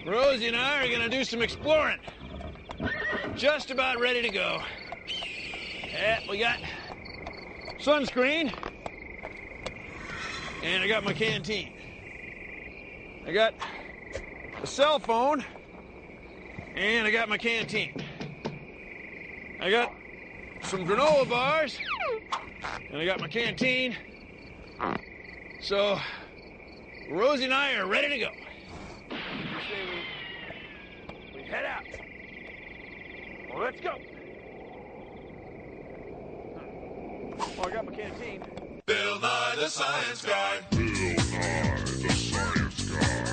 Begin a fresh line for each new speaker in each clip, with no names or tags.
Rosie and I are gonna do some exploring. Just about ready to go. Yeah, we got sunscreen. And I got my canteen. I got a cell phone. And I got my canteen. I got some granola bars. And I got my canteen. So, Rosie and I are ready to go. You say we head out. Well, let's go. Oh, I got my canteen.
Bill Nye the Science Guy. Bill Nye the Science Guy.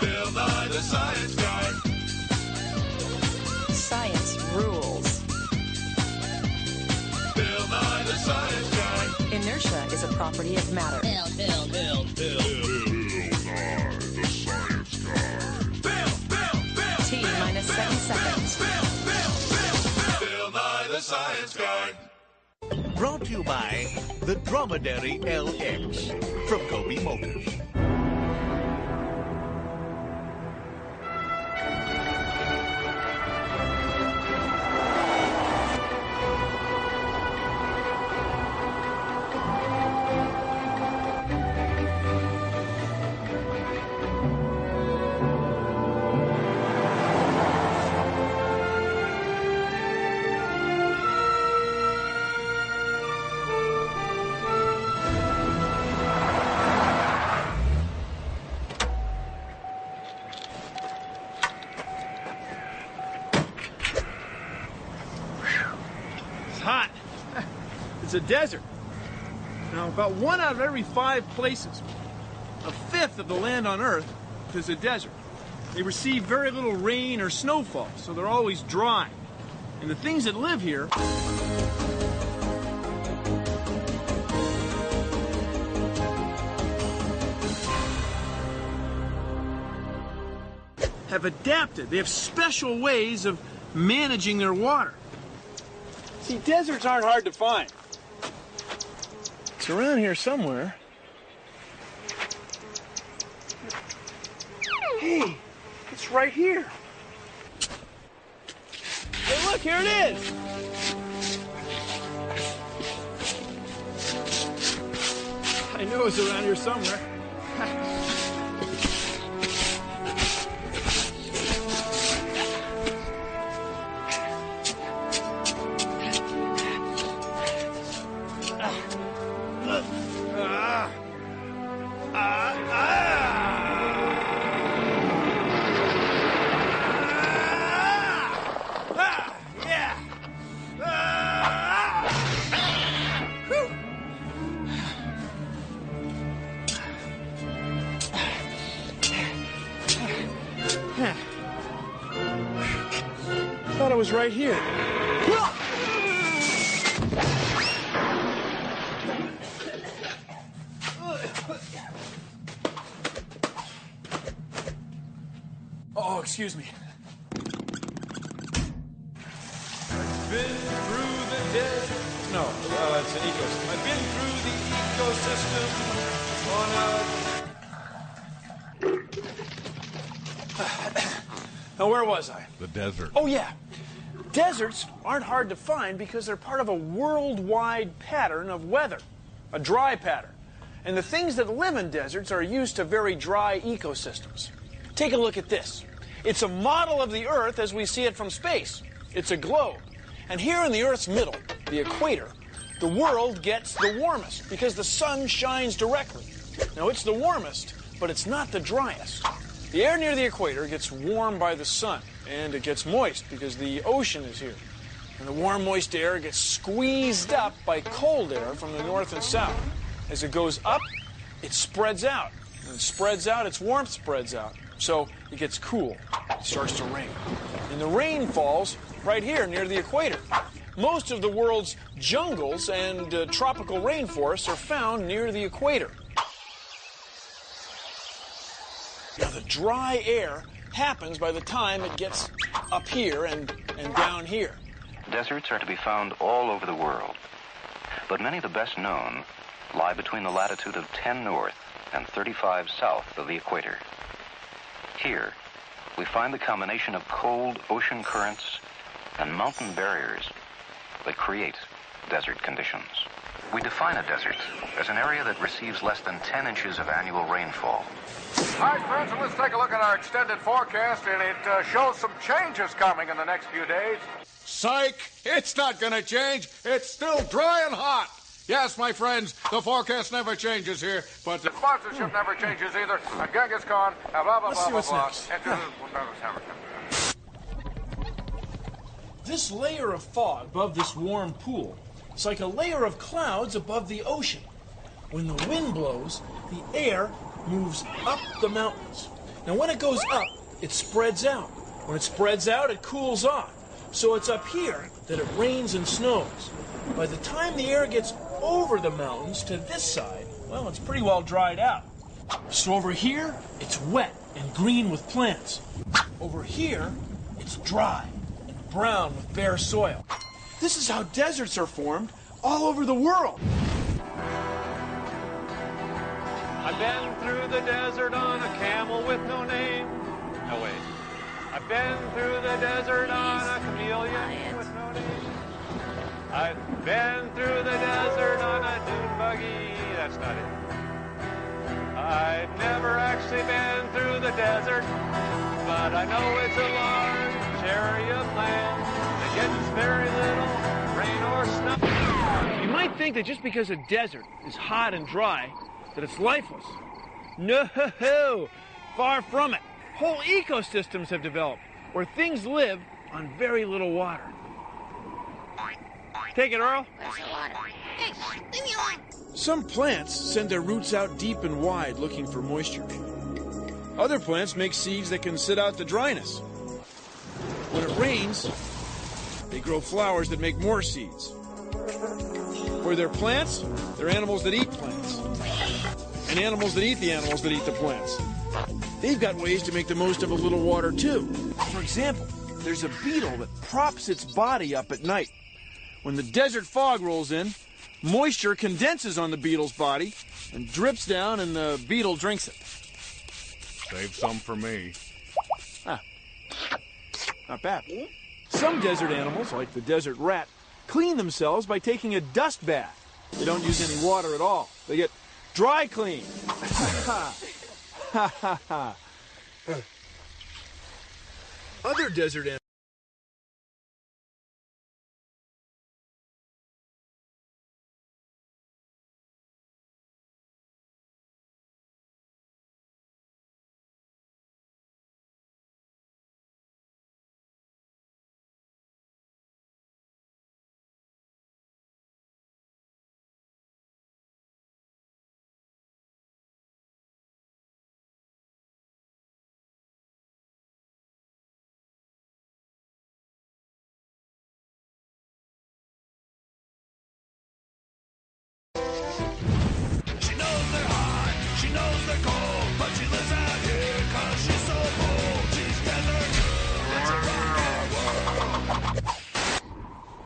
Bill Nye the Science Guy.
Science rules.
Bill Nye the Science Guy.
Inertia is a property of matter.
Bill Nye the Science Guy.
T minus 7 seconds.
Bill Nye the Science Guy.
Brought to you by the Dromedary LX from Kobe Motors.
Hot. It's a desert. Now, about 1 out of every 5 places, a fifth of the land on Earth, is a desert. They receive very little rain or snowfall, so they're always dry. And the things that live here have adapted. They have special ways of managing their water. See, deserts aren't hard to find. It's around here somewhere. Hey, it's right here. Hey, look, here it is. I knew it was around here somewhere. I thought it was right here. Oh, excuse me. I've been through the desert. No, it's an ecosystem. I've been through the ecosystem on a... Now, where was I?
The desert.
Oh, yeah. Deserts aren't hard to find because they're part of a worldwide pattern of weather, a dry pattern. And the things that live in deserts are used to very dry ecosystems. Take a look at this. It's a model of the Earth as we see it from space. It's a globe. And here in the Earth's middle, the equator, the world gets the warmest because the sun shines directly. Now, it's the warmest, but it's not the driest. The air near the equator gets warm by the sun, and it gets moist because the ocean is here. And the warm, moist air gets squeezed up by cold air from the north and south. As it goes up, it spreads out. When it spreads out, its warmth spreads out. So it gets cool. It starts to rain. And the rain falls right here near the equator. Most of the world's jungles and tropical rainforests are found near the equator. Now, the dry air happens by the time it gets up here and down here.
Deserts are to be found all over the world, but many of the best known lie between the latitude of 10 north and 35 south of the equator. Here, we find the combination of cold ocean currents and mountain barriers that create desert conditions. We define a desert as an area that receives less than 10 inches of annual rainfall.
All right, friends, so let's take a look at our extended forecast, and it shows some changes coming in the next few days.
Psych! It's not going to change. It's still dry and hot. Yes, my friends, the forecast never changes here, but
the sponsorship never changes either. A Genghis Khan, blah, blah, blah,
Let's see
blah,
what's
blah.
next. This layer of fog above this warm pool is like a layer of clouds above the ocean. When the wind blows, the air moves up the mountains. Now, when it goes up, it spreads out. When it spreads out, it cools off. So it's up here that it rains and snows. By the time the air gets over the mountains to this side, well, it's pretty well dried out. So over here, it's wet and green with plants. Over here, it's dry and brown with bare soil. This is how deserts are formed all over the world.
I've been through the desert on a camel with no name. No, wait. I've been through the desert on a chameleon with no name. I've been through the desert on a dune buggy. That's not it. I've never actually been through the desert, but I know it's a large area of land that gets very little rain or snow.
You might think that just because a desert is hot and dry, that it's lifeless. No, far from it. Whole ecosystems have developed where things live on very little water. Take it, Earl.
Where's the water? Hey, leave me alone.
Some plants send their roots out deep and wide looking for moisture. Other plants make seeds that can sit out the dryness. When it rains, they grow flowers that make more seeds. Where they're plants, they're animals that eat plants. And animals that eat the animals that eat the plants. They've got ways to make the most of a little water, too. For example, there's a beetle that props its body up at night. When the desert fog rolls in, moisture condenses on the beetle's body and drips down, and the beetle drinks it.
save some for me.
Ah, not bad. Some desert animals, like the desert rat, clean themselves by taking a dust bath. They don't use any water at all. They get dry clean. Other desert animals.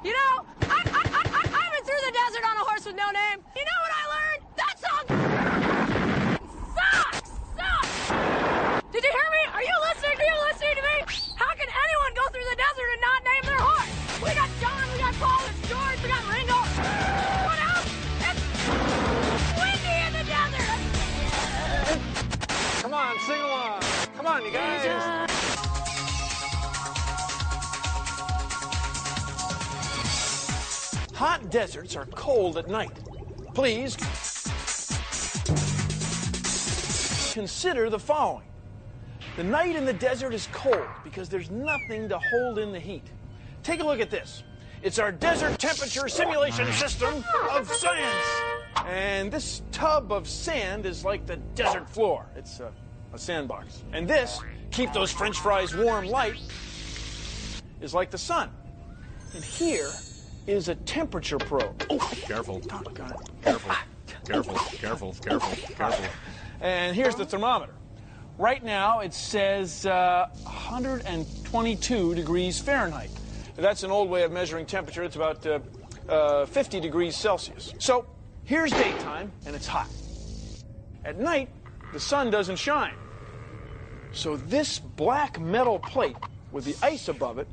You know, I've been through the desert on a horse with no name. You know what I learned? That song sucks! Did you hear me? Are you listening? Are you listening to me? How can anyone go through the desert and not name their horse? We got John, we got Paul, there's George, we got Ringo. What else? It's windy in the desert.
Come on, sing along. Come on, you guys.
Hot deserts are cold at night. Please consider the following. The night in the desert is cold because there's nothing to hold in the heat. Take a look at this. It's our desert temperature simulation system of science. And this tub of sand is like the desert floor. It's a sandbox. And this, keep those French fries warm light, is like the sun. And here is a temperature probe. Oh,
Careful.
doggone it.
Careful. Careful. Careful. Careful. Careful.
And here's the thermometer. Right now it says 122 degrees Fahrenheit. That's an old way of measuring temperature. It's about 50 degrees Celsius. So here's daytime, and it's hot. At night, the sun doesn't shine. So this black metal plate with the ice above it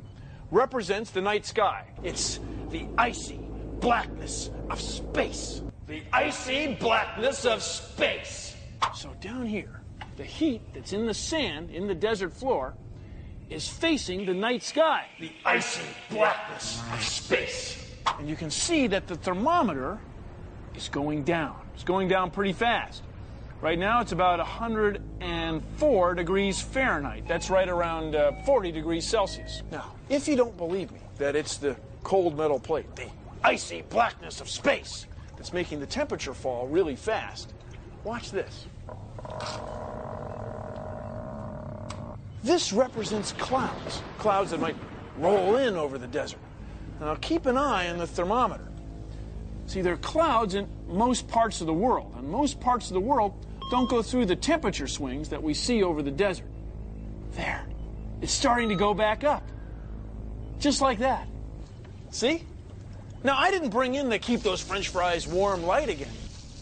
represents the night sky. It's the icy blackness of space. The icy blackness of space. So down here, the heat that's in the sand, in the desert floor, is facing the night sky. The icy blackness of space. And you can see that the thermometer is going down. It's going down pretty fast. Right now, it's about 104 degrees Fahrenheit. That's right around 40 degrees Celsius. Now, if you don't believe me that it's the cold metal plate, the icy blackness of space, that's making the temperature fall really fast, watch this. This represents clouds, clouds that might roll in over the desert. Now, keep an eye on the thermometer. See, there are clouds in most parts of the world, and most parts of the world don't go through the temperature swings that we see over the desert. There. It's starting to go back up. Just like that. See? Now, I didn't bring in the keep those French fries warm light again.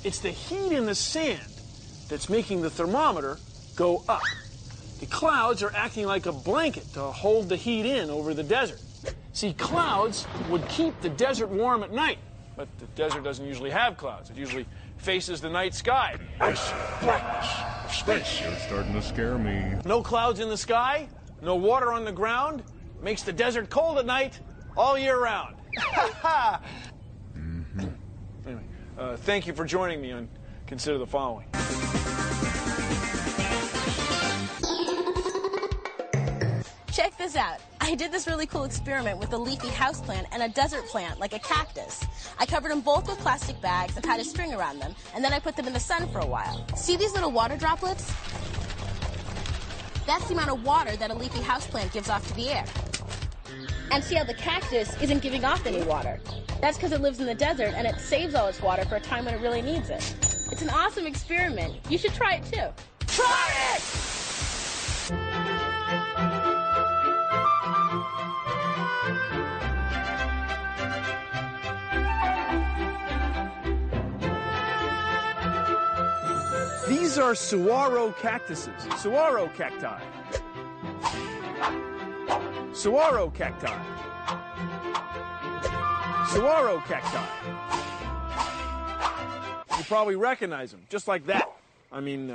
It's the heat in the sand that's making the thermometer go up. The clouds are acting like a blanket to hold the heat in over the desert. See, clouds would keep the desert warm at night, but the desert doesn't usually have clouds. It usually faces the night sky. Ice, blackness, space.
You're starting to scare me.
No clouds in the sky, no water on the ground, makes the desert cold at night all year round. Anyway, thank you for joining me on Consider the Following.
Check this out. I did this really cool experiment with a leafy houseplant and a desert plant, like a cactus. I covered them both with plastic bags and tied a string around them, and then I put them in the sun for a while. See these little water droplets? That's the amount of water that a leafy houseplant gives off to the air. And see how the cactus isn't giving off any water? That's because it lives in the desert and it saves all its water for a time when it really needs it. It's an awesome experiment. You should try it too. Try it!
These are saguaro cactuses, saguaro cacti. Saguaro cacti. Saguaro cacti. You probably recognize them, just like that. I mean,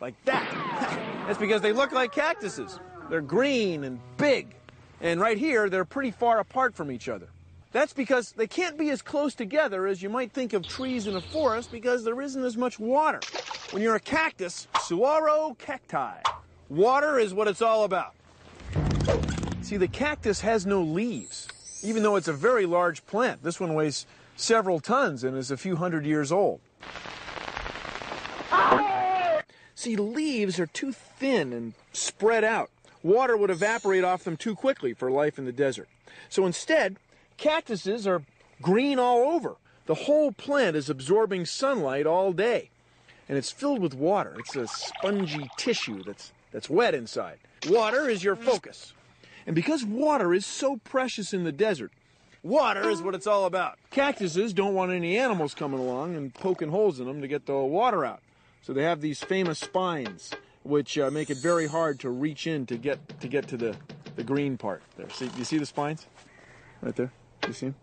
like that. That's because they look like cactuses. They're green and big. And right here, they're pretty far apart from each other. That's because they can't be as close together as you might think of trees in a forest because there isn't as much water. When you're a cactus, saguaro cacti, water is what it's all about. See, the cactus has no leaves, even though it's a very large plant. This one weighs several tons and is a few hundred years old. See, leaves are too thin and spread out. Water would evaporate off them too quickly for life in the desert. So instead, cactuses are green all over. The whole plant is absorbing sunlight all day. And it's filled with water. It's a spongy tissue that's wet inside. Water is your focus. And because water is so precious in the desert, water is what it's all about. Cactuses don't want any animals coming along and poking holes in them to get the water out. So they have these famous spines, which make it very hard to reach in to get to the green part. There, see, you see the spines? Right there. You see them?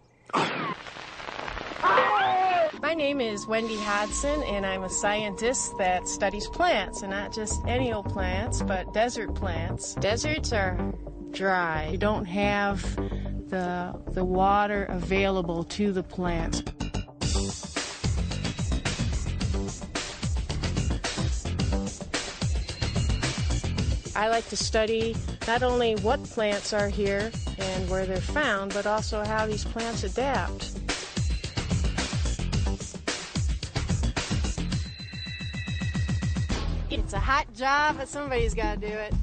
My name is Wendy Hodson, and I'm a scientist that studies plants, and not just any old plants, but desert plants. Deserts are dry. You don't have the water available to the plant. I like to study not only what plants are here and where they're found, but also how these plants adapt. It's a hot job, but somebody's got to do it.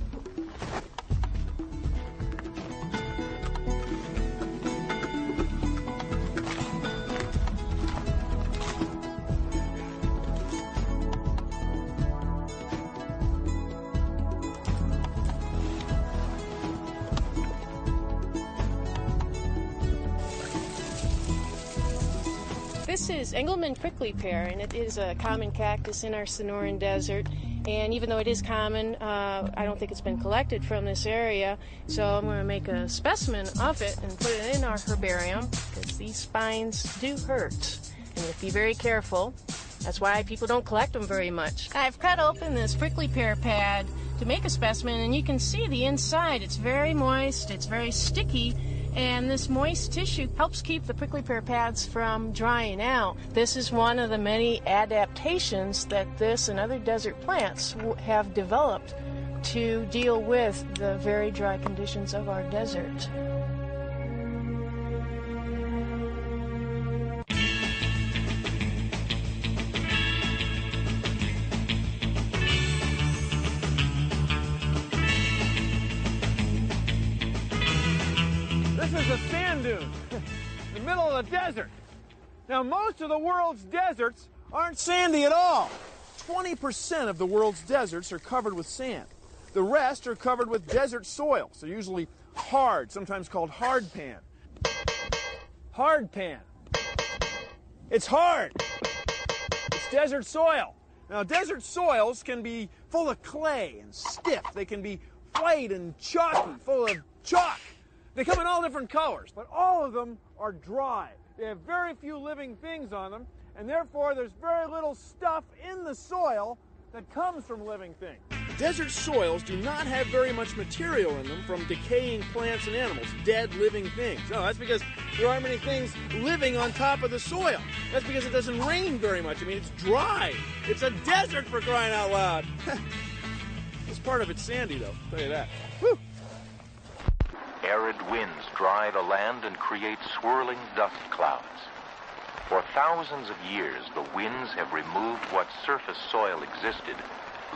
This is Engelmann prickly pear, and it is a common cactus in our Sonoran Desert. And even though it is common, I don't think it's been collected from this area. So I'm going to make a specimen of it and put it in our herbarium, because these spines do hurt. And you have to be very careful. That's why people don't collect them very much. I've cut open this prickly pear pad to make a specimen, and you can see the inside. It's very moist, it's very sticky, and this moist tissue helps keep the prickly pear pads from drying out. This is one of the many adaptations that this and other desert plants have developed to deal with the very dry conditions of our desert.
This is a sand dune in the middle of the desert. Now, most of the world's deserts aren't sandy at all. 20% of the world's deserts are covered with sand. The rest are covered with desert soil, so usually hard, sometimes called hard pan. Hard pan. It's hard. It's desert soil. Now, desert soils can be full of clay and stiff. They can be white and chalky, full of chalk. They come in all different colors, but all of them are dry. They have very few living things on them, and therefore there's very little stuff in the soil that comes from living things. Desert soils do not have very much material in them from decaying plants and animals, dead living things. No, that's because there aren't many things living on top of the soil. That's because it doesn't rain very much. I mean, it's dry. It's a desert, for crying out loud. This part of it's sandy, though, I'll tell you that. Whew.
Arid winds dry the land and create swirling dust clouds. For thousands of years, the winds have removed what surface soil existed,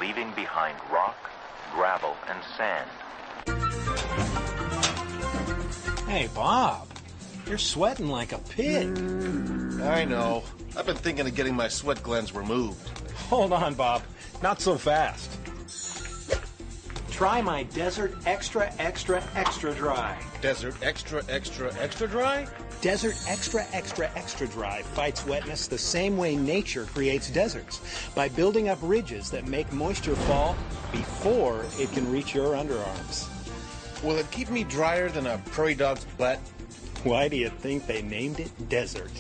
leaving behind rock, gravel, and sand.
Hey, Bob, you're sweating like a pig.
I know. I've been thinking of getting my sweat glands removed.
Hold on, Bob. Not so fast. Try my Desert Extra Extra Extra Dry.
Desert Extra Extra Extra Dry?
Desert Extra Extra Extra Dry fights wetness the same way nature creates deserts, by building up ridges that make moisture fall before it can reach your underarms.
Will it keep me drier than a prairie dog's butt?
Why do you think they named it Desert?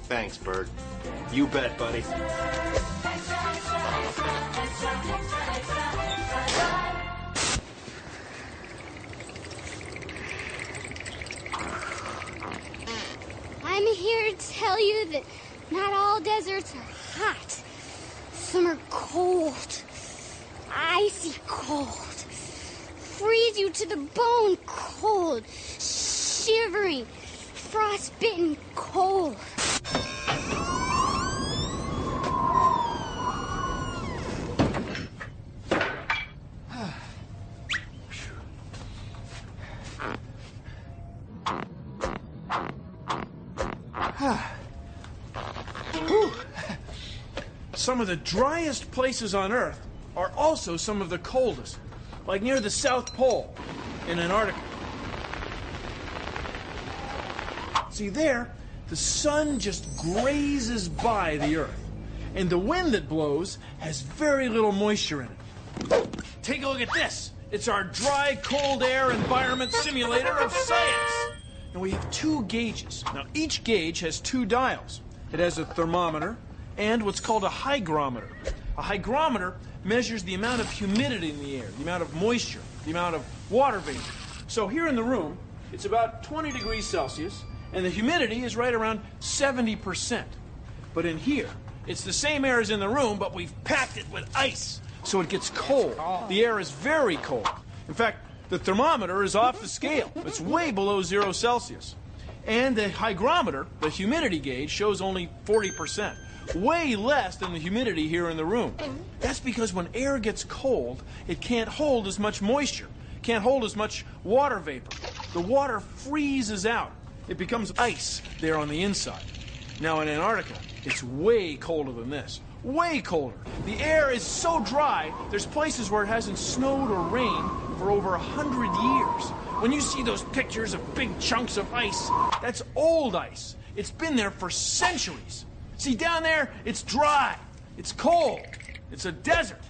Thanks, Bert.
You bet, buddy.
I'm here to tell you that not all deserts are hot. Some are cold, icy cold, freeze you to the bone cold, shivering, frostbitten cold.
Some of the driest places on Earth are also some of the coldest, like near the South Pole in Antarctica. See there, the sun just grazes by the Earth, and the wind that blows has very little moisture in it. Take a look at this. It's our dry, cold air environment simulator of science. And we have two gauges. Now, each gauge has two dials. It has a thermometer and what's called a hygrometer. A hygrometer measures the amount of humidity in the air, the amount of moisture, the amount of water vapor. So here in the room, it's about 20 degrees Celsius, and the humidity is right around 70%. But in here, it's the same air as in the room, but we've packed it with ice, so it gets cold. The air is very cold. In fact, the thermometer is off the scale. It's way below 0 Celsius. And the hygrometer, the humidity gauge, shows only 40%. Way less than the humidity here in the room. That's because when air gets cold, it can't hold as much moisture, can't hold as much water vapor. The water freezes out. It becomes ice there on the inside. Now in Antarctica, it's way colder than this. Way colder. The air is so dry, there's places where it hasn't snowed or rained for over 100 years. When you see those pictures of big chunks of ice, that's old ice. It's been there for centuries. See, down there, it's dry. It's cold. It's a desert.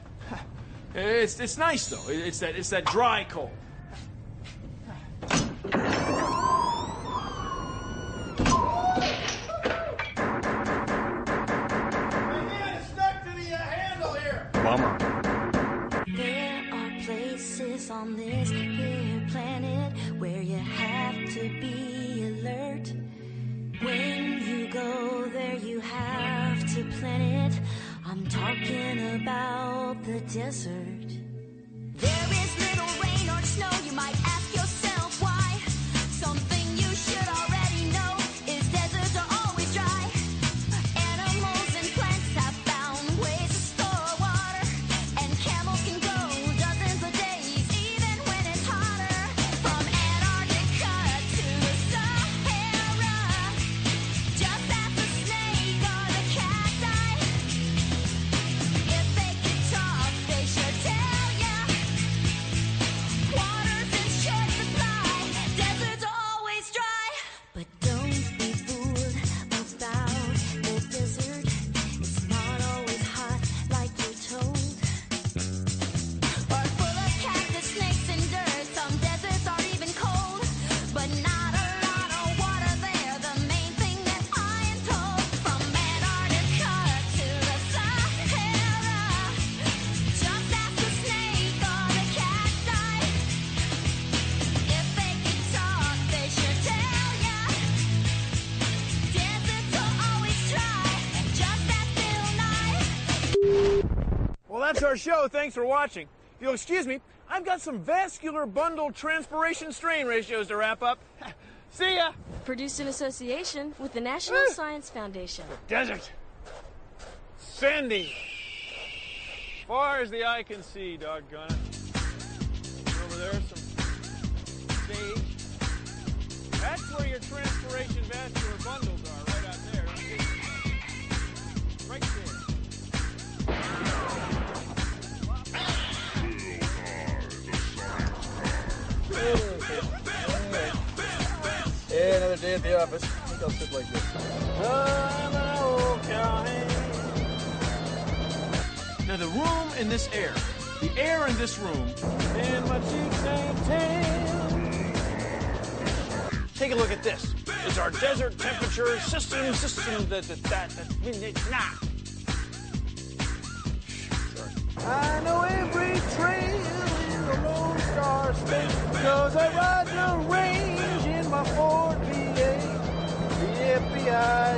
It's nice, though. It's that dry cold.
Bummer.
There are places on this here planet where you have to be alert. When you go there, you have to plan it. I'm talking about the desert. There is little rain or snow. You might ask yourself why. Something you should already know is deserts are always dry. Animals and plants have found ways to store water, and camels can go dozens of days even when it's hotter. From Antarctica to the Sahara, just ask the snake or the cacti. If they could talk, they should tell ya. Water's in short supply, deserts are always dry. But don't be fooled about the desert. It's not always hot like you're told. Or full of cactus, snakes, and dirt. Some deserts are even cold, but not a lot of water there. The main thing that I am told, from Antarctica to the Sahara, just ask the snake or the cacti. If they could talk, they should tell ya. Deserts are always dry, just ask Bill Nye.
Well, that's our show. Thanks for watching. If you'll excuse me, I've got some vascular bundle transpiration strain ratios to wrap up. See ya!
Produced in association with the National Science Foundation.
Desert. Sandy. Far as the eye can see, doggone it. Over there, some stage. That's where your transpiration vascular bundles are, right out there. Right there.
Yeah, another day at the office. I think I'll sit like this.
Now the room and this air, the air in this room, and my cheeks ain't tan. Take a look at this. It's our desert temperature system. I know every trail in the Lone Star State, cause I ride the range in my Ford PA. The FBI